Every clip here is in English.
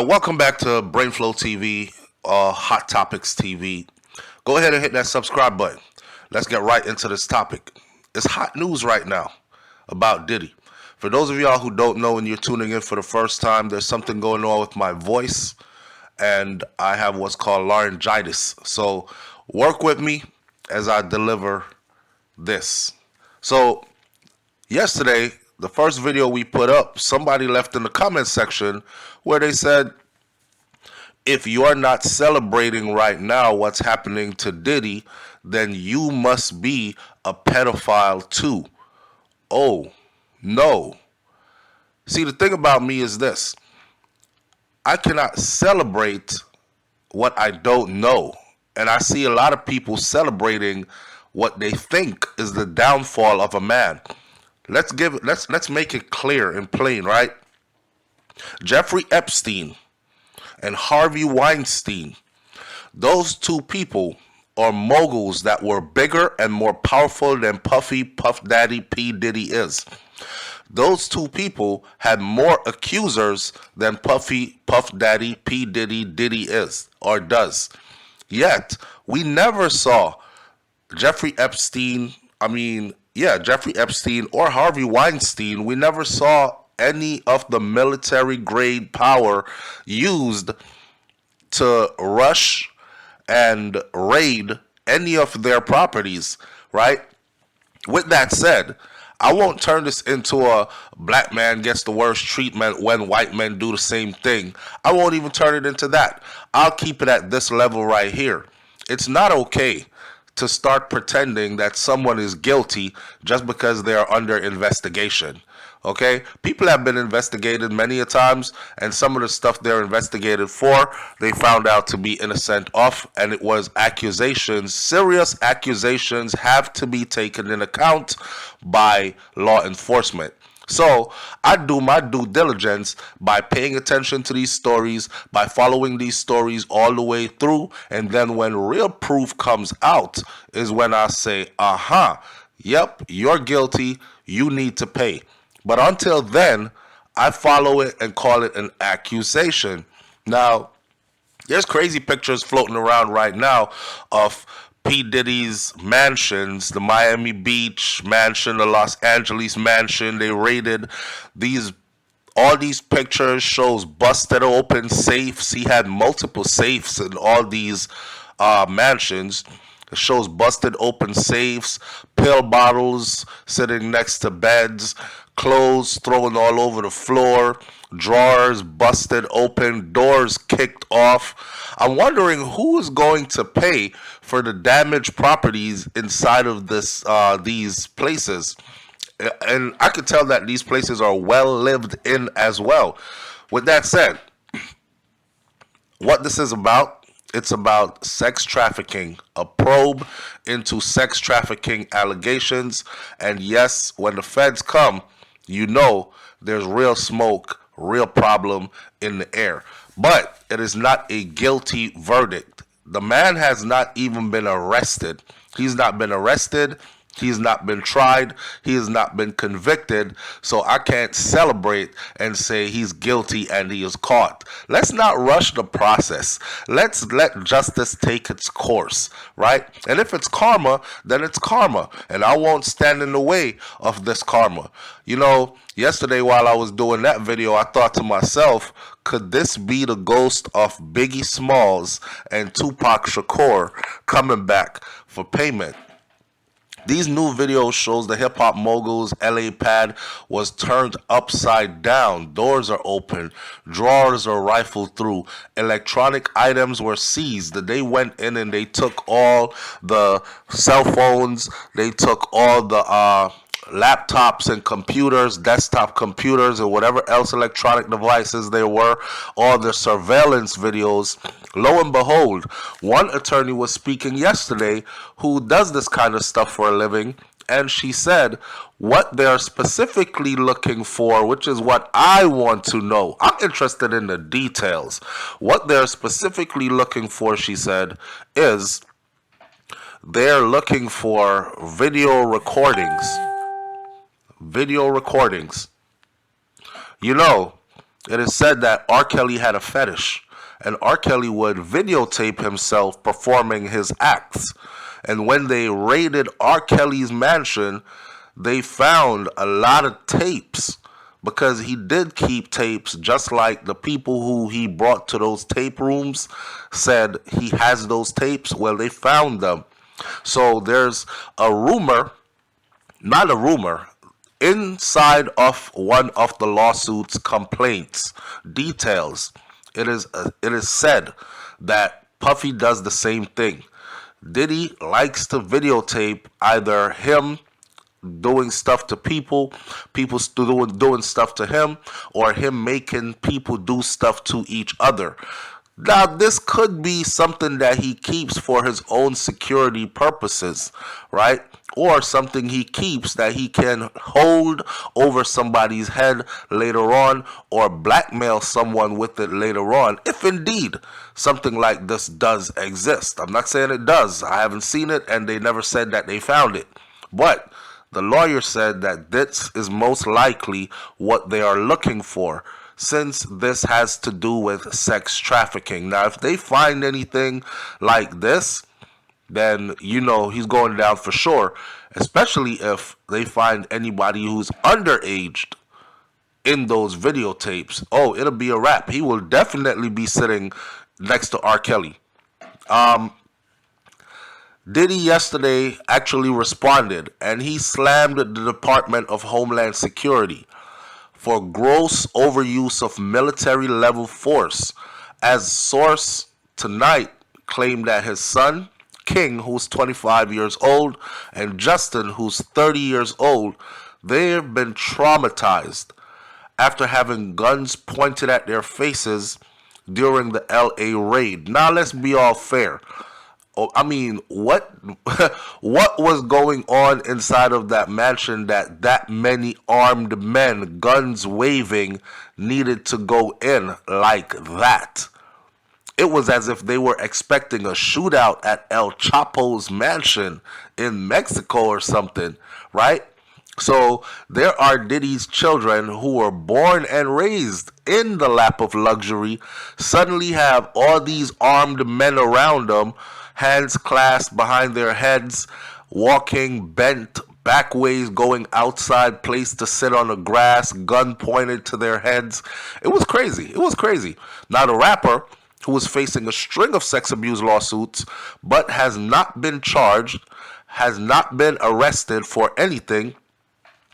Welcome back to BrainFLoTv, Hot Topics TV. Go ahead and hit that subscribe button. Let's get right into this topic. It's hot news right now about Diddy. For those of y'all who don't know and you're tuning in for the first time, there's something going on with my voice, and I have what's called laryngitis. So work with me as I deliver this. So yesterday, the first video we put up, somebody left in the comment section where they said, if you're not celebrating right now what's happening to Diddy, then you must be a pedophile too. Oh, no. See, the thing about me is this. I cannot celebrate what I don't know. And I see a lot of people celebrating what they think is the downfall of a man. Let's make it clear and plain, right? Jeffrey Epstein and Harvey Weinstein, those two people are moguls that were bigger and more powerful than Puff Daddy P. Diddy is. Those two people had more accusers than Puff Daddy P. Diddy is or does. Yet, we never saw Jeffrey Epstein or Harvey Weinstein, we never saw any of the military grade power used to rush and raid any of their properties, right? With that said, I won't turn this into a black man gets the worst treatment when white men do the same thing. I won't even turn it into that. I'll keep it at this level right here. It's not okay to start pretending that someone is guilty just because they are under investigation. Okay? People have been investigated many a times, and some of the stuff they're investigated for, they found out to be innocent of, and it was accusations. Serious accusations have to be taken in account by law enforcement. So I do my due diligence by paying attention to these stories, by following these stories all the way through, and then when real proof comes out is when I say, yep, you're guilty, you need to pay. But until then, I follow it and call it an accusation. Now, there's crazy pictures floating around right now of P. Diddy's mansions, the Miami Beach mansion, the Los Angeles mansion. They raided all these pictures shows busted open safes. He had multiple safes in all these mansions. It shows busted open safes, pill bottles sitting next to beds, clothes thrown all over the floor, drawers busted open, doors kicked off. I'm wondering who is going to pay for the damaged properties inside of these places. And I could tell that these places are well lived in as well. With that said, what this is about, it's about sex trafficking, a probe into sex trafficking allegations. And yes, when the feds come, you know there's real smoke, real problem in the air. But it is not a guilty verdict. The man has not even been arrested. He's not been arrested. He's not been tried. He has not been convicted. So I can't celebrate and say he's guilty and he is caught. Let's not rush the process. Let's let justice take its course, right? And if it's karma, then it's karma. And I won't stand in the way of this karma. You know, yesterday while I was doing that video, I thought to myself, could this be the ghost of Biggie Smalls and Tupac Shakur coming back for payment? These new videos shows the hip-hop mogul's LA pad was turned upside down. Doors are open. Drawers are rifled through. Electronic items were seized. They went in and they took all the cell phones. They took all the laptops and computers, desktop computers, and whatever else electronic devices there were, all the surveillance videos. Lo and behold, one attorney was speaking yesterday who does this kind of stuff for a living, and she said what they're specifically looking for, which is what I want to know. I'm interested in the details. What they're specifically looking for, she said, is they're looking for video recordings. You know, It is said that R. Kelly had a fetish, and R. Kelly would videotape himself performing his acts. And when they raided R. Kelly's mansion, they found a lot of tapes because he did keep tapes, just like the people who he brought to those tape rooms said he has those tapes. Well, they found them. So there's a rumor, not a rumor, inside of one of the lawsuit's complaints details. It is said that Puffy does the same thing. Diddy likes to videotape either him doing stuff to people, people doing stuff to him, or him making people do stuff to each other. Now, this could be something that he keeps for his own security purposes, right? Or something he keeps that he can hold over somebody's head later on, or blackmail someone with it later on, if indeed something like this does exist. I'm not saying it does. I haven't seen it, and they never said that they found it. But the lawyer said that this is most likely what they are looking for, since this has to do with sex trafficking. Now, if they find anything like this, then you know he's going down for sure, especially if they find anybody who's underaged in those videotapes. Oh, it'll be a wrap. He will definitely be sitting next to R. Kelly. Diddy yesterday actually responded, and he slammed the Department of Homeland Security for gross overuse of military level force, as source tonight claimed that his son King, who's 25 years old, and Justin, who's 30 years old, they've been traumatized after having guns pointed at their faces during the LA raid. Now let's be all fair. I mean, what what was going on inside of that mansion that many armed men, guns waving, needed to go in like that? It was as if they were expecting a shootout at El Chapo's mansion in Mexico or something, right? So there are Diddy's children who were born and raised in the lap of luxury, suddenly have all these armed men around them, hands clasped behind their heads, walking bent back ways, going outside, place to sit on the grass, gun pointed to their heads. It was crazy. It was crazy. Now the rapper, who is facing a string of sex abuse lawsuits, but has not been charged, has not been arrested for anything,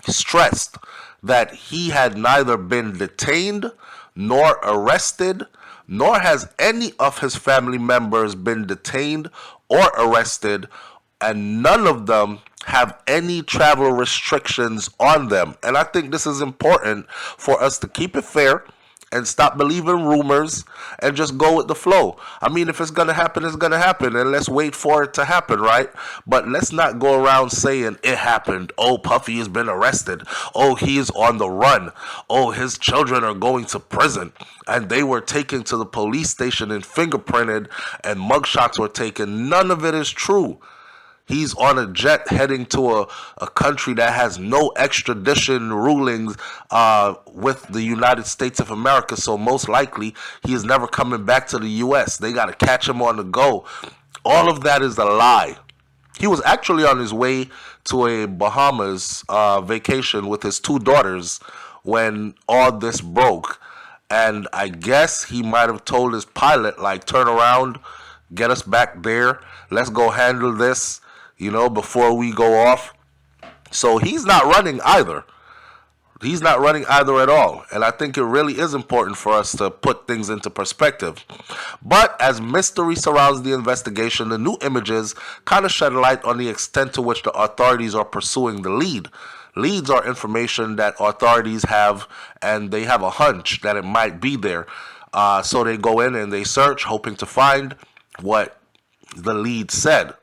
stressed that he had neither been detained nor arrested, nor has any of his family members been detained or arrested, and none of them have any travel restrictions on them. And I think this is important for us to keep it fair and stop believing rumors and just go with the flow. I mean, if it's going to happen, it's going to happen, and let's wait for it to happen, right? But let's not go around saying it happened. Oh, Puffy has been arrested. Oh, he's on the run. Oh, his children are going to prison, and they were taken to the police station and fingerprinted, and mugshots were taken. None of it is true. He's on a jet heading to a country that has no extradition rulings with the United States of America. So most likely he is never coming back to the U.S. They got to catch him on the go. All of that is a lie. He was actually on his way to a Bahamas vacation with his two daughters when all this broke. And I guess he might have told his pilot, like, turn around, get us back there. Let's go handle this, before we go off. So he's not running either. He's not running either at all. And I think it really is important for us to put things into perspective. But as mystery surrounds the investigation, the new images kind of shed light on the extent to which the authorities are pursuing the lead. Leads are information that authorities have, and they have a hunch that it might be there. So they go in and they search, hoping to find what the lead said.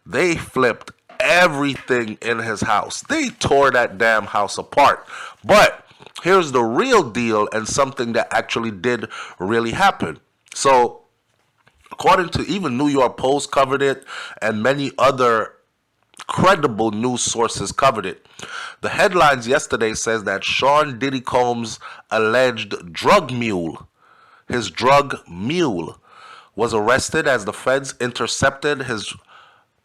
They flipped everything in his house. They tore that damn house apart. But here's the real deal, and something that actually did really happen. So, according to even New York Post covered it, and many other credible news sources covered it. The headlines yesterday says that Sean Diddy Combs' alleged drug mule, his drug mule, was arrested as the feds intercepted his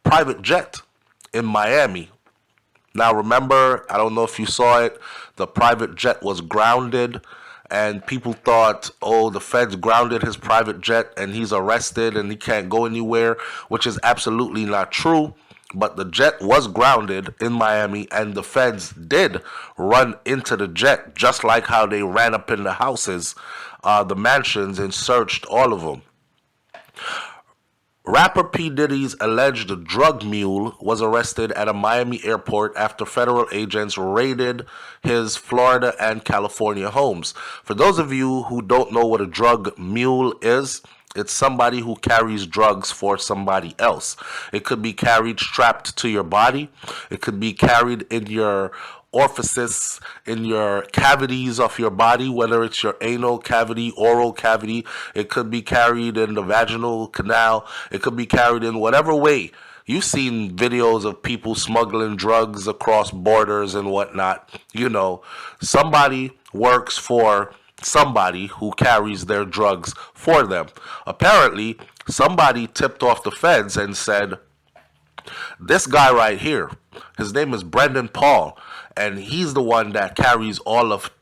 private jet in Miami. Now, remember, I don't know if you saw it, the private jet was grounded, and people thought, oh, the feds grounded his private jet and he's arrested and he can't go anywhere, which is absolutely not true. But the jet was grounded in Miami, and the feds did run into the jet, just like how they ran up in the houses, the mansions, and searched all of them. Rapper P. Diddy's alleged drug mule was arrested at a Miami airport after federal agents raided his Florida and California homes. For those of you who don't know what a drug mule is, it's somebody who carries drugs for somebody else. It could be carried strapped to your body. It could be carried in your orifices, in your cavities of your body, whether it's your anal cavity, oral cavity. It could be carried in the vaginal canal. It could be carried in whatever way. You've seen videos of people smuggling drugs across borders and whatnot. You know, somebody works for somebody who carries their drugs for them. Apparently, somebody tipped off the feds and said, this guy right here, his name is Brendan Paul, and he's the one that carries all of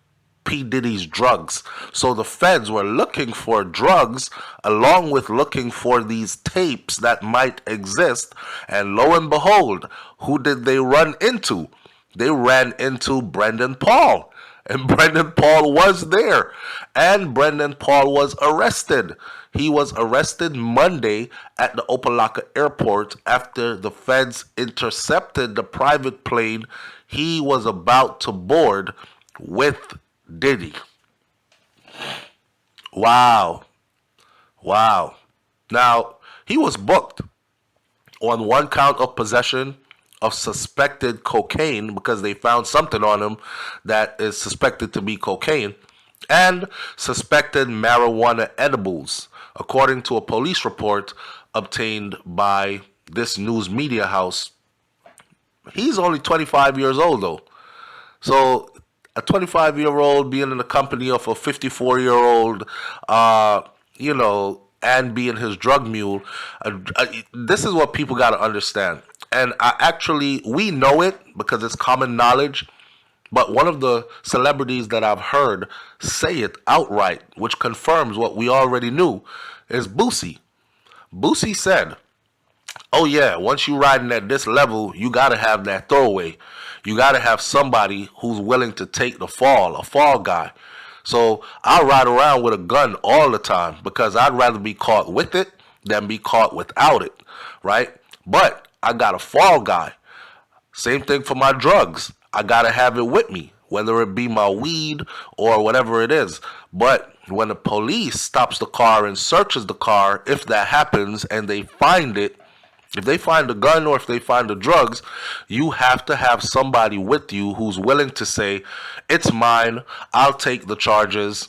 P. Diddy's drugs. So the feds were looking for drugs along with looking for these tapes that might exist. And lo and behold, who did they run into? They ran into Brendan Paul. And Brendan Paul was there. And Brendan Paul was arrested. He was arrested Monday at the Opa-locka airport after the feds intercepted the private plane he was about to board with Diddy. Wow. Wow. Now, he was booked on one count of possession of suspected cocaine, because they found something on him that is suspected to be cocaine, and suspected marijuana edibles, according to a police report obtained by this news media house. He's only 25 years old, though. So a 25-year-old being in the company of a 54-year-old, and being his drug mule, this is what people got to understand. And we know it because it's common knowledge, but one of the celebrities that I've heard say it outright, which confirms what we already knew, is Boosie. Boosie said, oh yeah, once you riding at this level, you got to have that throwaway. You got to have somebody who's willing to take the fall, a fall guy. So I ride around with a gun all the time because I'd rather be caught with it than be caught without it, right? But I got a fall guy. Same thing for my drugs. I got to have it with me, whether it be my weed or whatever it is. But when the police stops the car and searches the car, if that happens and they find it, if they find the gun or if they find the drugs, you have to have somebody with you who's willing to say, it's mine, I'll take the charges,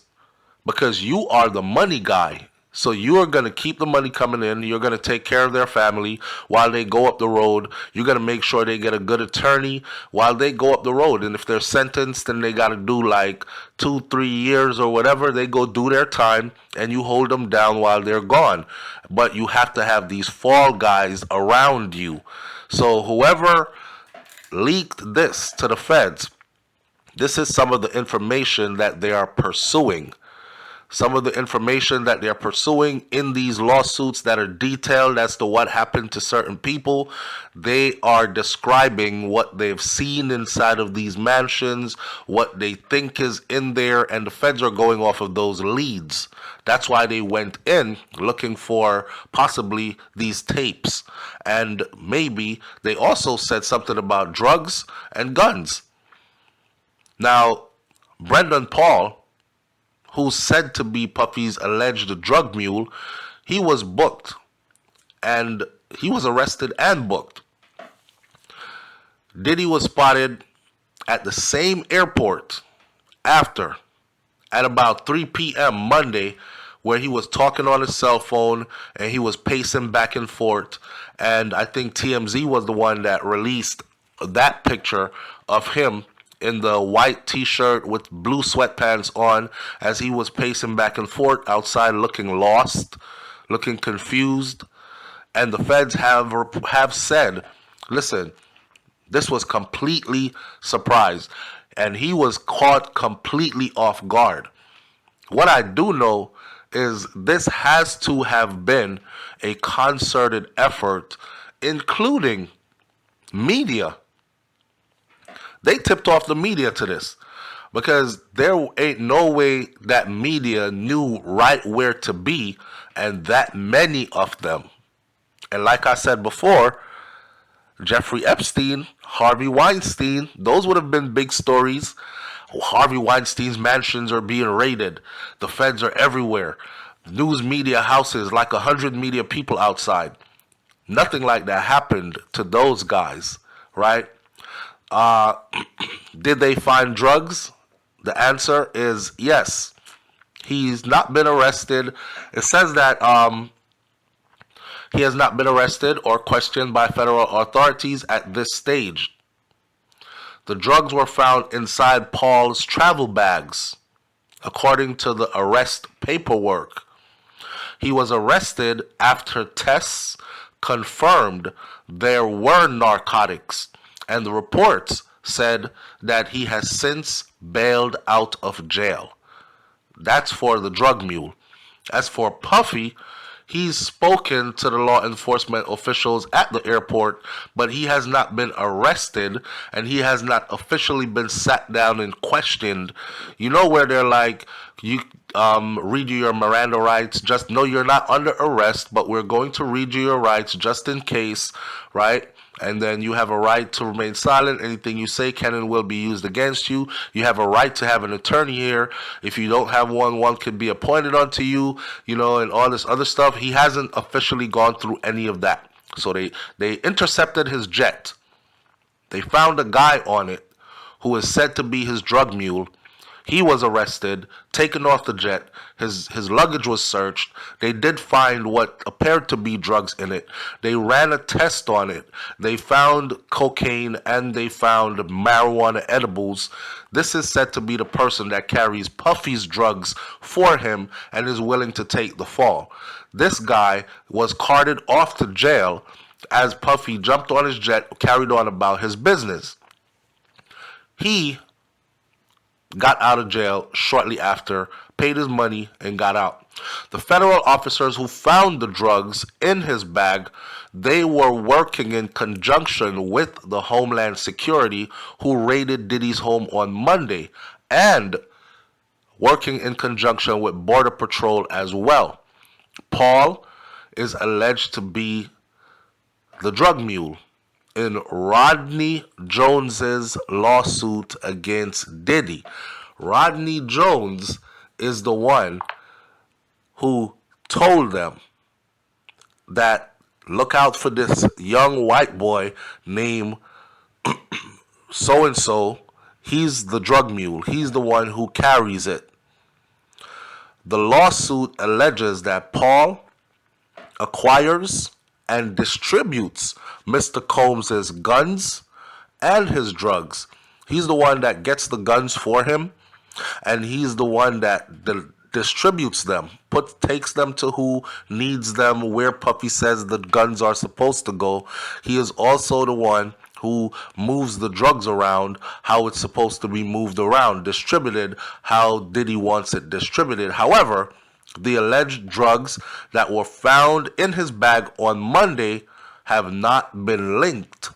because you are the money guy. So you are going to keep the money coming in. You're going to take care of their family while they go up the road. You're going to make sure they get a good attorney while they go up the road. And if they're sentenced, then they got to do like 2-3 years or whatever. They go do their time and you hold them down while they're gone. But you have to have these fall guys around you. So whoever leaked this to the feds, this is some of the information that they are pursuing. Some of the information that they're pursuing in these lawsuits that are detailed as to what happened to certain people. They are describing what they've seen inside of these mansions, what they think is in there, and the feds are going off of those leads. That's why they went in looking for possibly these tapes. And maybe they also said something about drugs and guns. Now, Brendan Paul, who's said to be Puffy's alleged drug mule, he was booked. And he was arrested and booked. Diddy was spotted at the same airport at about 3 p.m. Monday where he was talking on his cell phone and he was pacing back and forth. And I think TMZ was the one that released that picture of him in the white t-shirt with blue sweatpants on as he was pacing back and forth outside, looking lost, looking confused. And the feds have said, listen, this was completely surprise, and he was caught completely off guard. What I do know is this has to have been a concerted effort, including media. They tipped off the media to this because there ain't no way that media knew right where to be, and that many of them. And like I said before, Jeffrey Epstein, Harvey Weinstein, those would have been big stories. Harvey Weinstein's mansions are being raided. The feds are everywhere. News media houses, like 100 media people outside. Nothing like that happened to those guys, right? Did they find drugs? The answer is yes. He's not been arrested. It says that he has not been arrested or questioned by federal authorities at this stage. The drugs were found inside Paul's travel bags, according to the arrest paperwork. He was arrested after tests confirmed there were narcotics, and the reports said that he has since bailed out of jail. That's for the drug mule. As for Puffy, he's spoken to the law enforcement officials at the airport, but he has not been arrested and he has not officially been sat down and questioned. You know where they're like, you read you your Miranda rights, just know you're not under arrest, but we're going to read you your rights just in case, right? And then you have a right to remain silent. Anything you say can and will be used against you. You have a right to have an attorney here. If you don't have one, one can be appointed onto you, and all this other stuff. He hasn't officially gone through any of that. So they intercepted his jet. They found a guy on it who is said to be his drug mule. He was arrested, taken off the jet. His luggage was searched. They did find what appeared to be drugs in it. They ran a test on it. They found cocaine and they found marijuana edibles. This is said to be the person that carries Puffy's drugs for him and is willing to take the fall. This guy was carted off to jail as Puffy jumped on his jet, carried on about his business. He got out of jail shortly after, paid his money, and got out. The federal officers who found the drugs in his bag, they were working in conjunction with the Homeland Security, who raided Diddy's home on Monday, and working in conjunction with Border Patrol as well. Paul is alleged to be the drug mule in Rodney Jones's lawsuit against Diddy. Rodney Jones is the one who told them that look out for this young white boy named so-and-so. He's the drug mule. He's the one who carries it. The lawsuit alleges that Paul acquires and distributes Mr. Combs's guns and his drugs. He's the one that gets the guns for him, and he's the one that distributes them, takes them to who needs them, where Puffy says the guns are supposed to go. He is also the one who moves the drugs around how it's supposed to be moved around, distributed how Diddy wants it distributed. However, the alleged drugs that were found in his bag on Monday have not been linked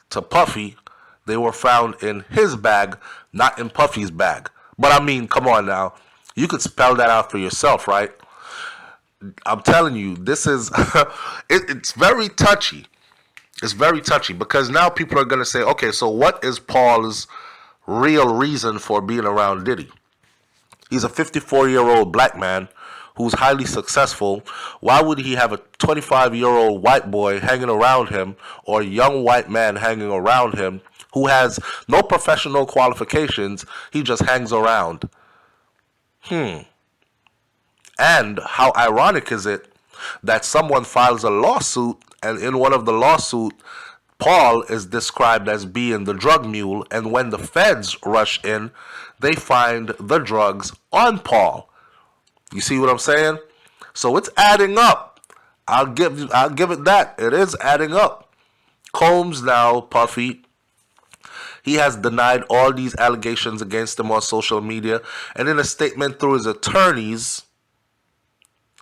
to Puffy. They were found in his bag, not in Puffy's bag. But I mean, come on now. You could spell that out for yourself, right? I'm telling you, this is, it's very touchy. It's very touchy because now people are going to say, okay, so what is Paul's real reason for being around Diddy? He's a 54-year-old black man who's highly successful. Why would he have a 25-year-old white boy hanging around him, or a young white man hanging around him who has no professional qualifications? He just hangs around. And And how ironic is it that someone files a lawsuit, and in one of the lawsuit, Paul is described as being the drug mule, and when the feds rush in, they find the drugs on Paul. You see what I'm saying? So it's adding up. I'll give it that. It is adding up. Combs now, Puffy, he has denied all these allegations against him on social media, and in a statement through his attorneys,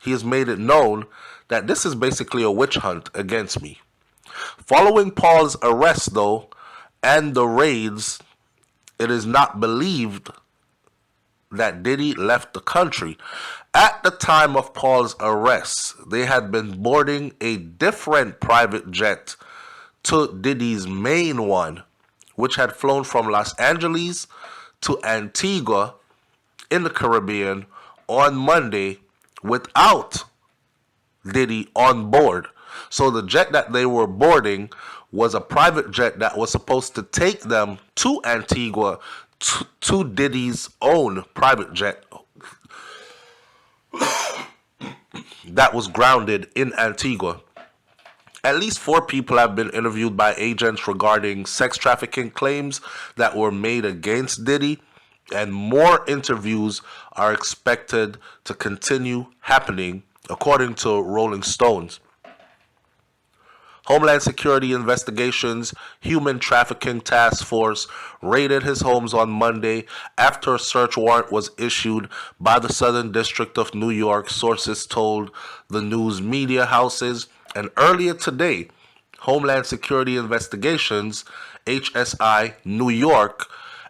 he has made it known that this is basically a witch hunt against me. Following Paul's arrest, though, and the raids, it is not believed that Diddy left the country. At the time of Paul's arrest, they had been boarding a different private jet to Diddy's main one, which had flown from Los Angeles to Antigua in the Caribbean on Monday without Diddy on board. So the jet that they were boarding was a private jet that was supposed to take them to Antigua, to Diddy's own private jet that was grounded in Antigua. At least 4 people have been interviewed by agents regarding sex trafficking claims that were made against Diddy, and more interviews are expected to continue happening, according to Rolling Stones. Homeland Security Investigations Human Trafficking Task Force raided his homes on Monday after a search warrant was issued by the Southern District of New York, sources told the news media houses. And earlier today, Homeland Security Investigations, HSI New York,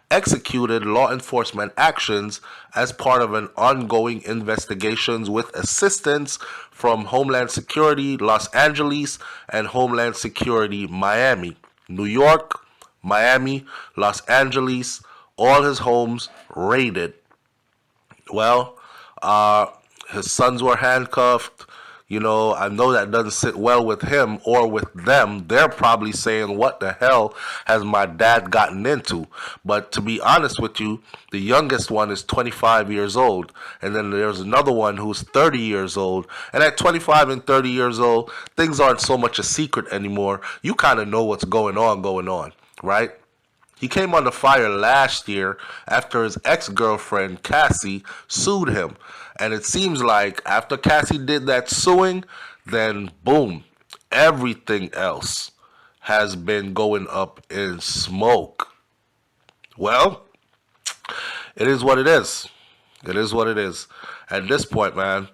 executed law enforcement actions as part of an ongoing investigations with assistance from Homeland Security Los Angeles and Homeland Security Miami. New York, Miami, Los Angeles, all his homes raided. Well, his sons were handcuffed. You know, I know that doesn't sit well with him or with them. They're probably saying, what the hell has my dad gotten into? But to be honest with you, the youngest one is 25 years old. And then there's another one who's 30 years old. And at 25 and 30 years old, things aren't so much a secret anymore. You kind of know what's going on, right? He came under fire last year after his ex-girlfriend, Cassie, sued him. And it seems like after Cassie did that suing, then boom, everything else has been going up in smoke. Well, it is what it is. It is what it is. At this point, man,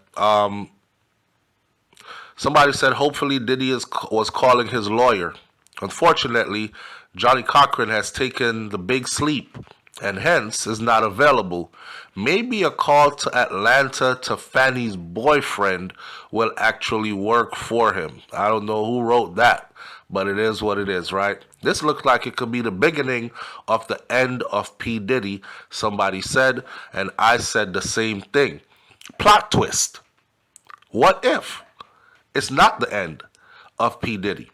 somebody said hopefully Diddy was calling his lawyer. Unfortunately, Johnny Cochran has taken the big sleep and hence is not available. Maybe a call to Atlanta to Fanny's boyfriend will actually work for him. I don't know who wrote that, but it is what it is, right? This looks like it could be the beginning of the end of P. Diddy, somebody said, and I said the same thing. Plot twist. What if it's not the end of P. Diddy?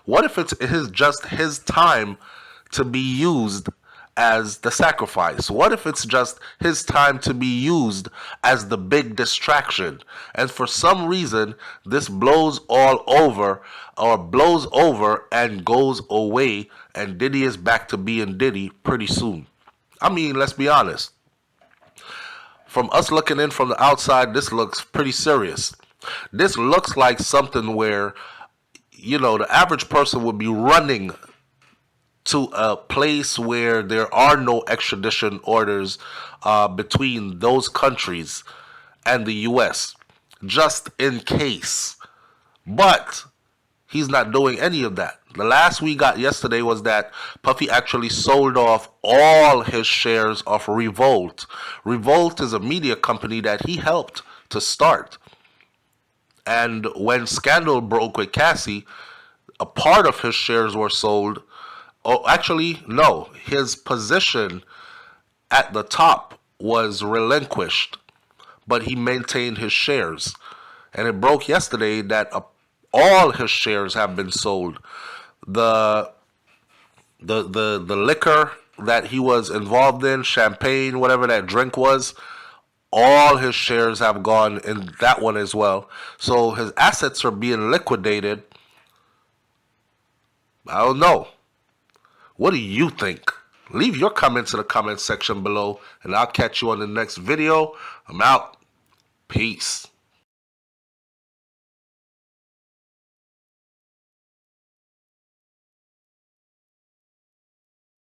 What if it's just his time to be used as the sacrifice? What if it's just his time to be used as the big distraction? And for some reason, this blows over and goes away, and Diddy is back to being Diddy pretty soon. I mean, let's be honest. From us looking in from the outside, this looks pretty serious. This looks like something where, you know, the average person would be running to a place where there are no extradition orders between those countries and the U.S., just in case. But he's not doing any of that. The last we got yesterday was that Puffy actually sold off all his shares of Revolt. Revolt is a media company that he helped to start. And when scandal broke with Cassie, a part of his shares were sold. Oh, actually, no. His position at the top was relinquished, but he maintained his shares. And it broke yesterday that all his shares have been sold. The liquor that he was involved in, champagne, whatever that drink was, all his shares have gone in that one as well. So his assets are being liquidated. I don't know. What do you think? Leave your comments in the comment section below, and I'll catch you on the next video. I'm out. Peace.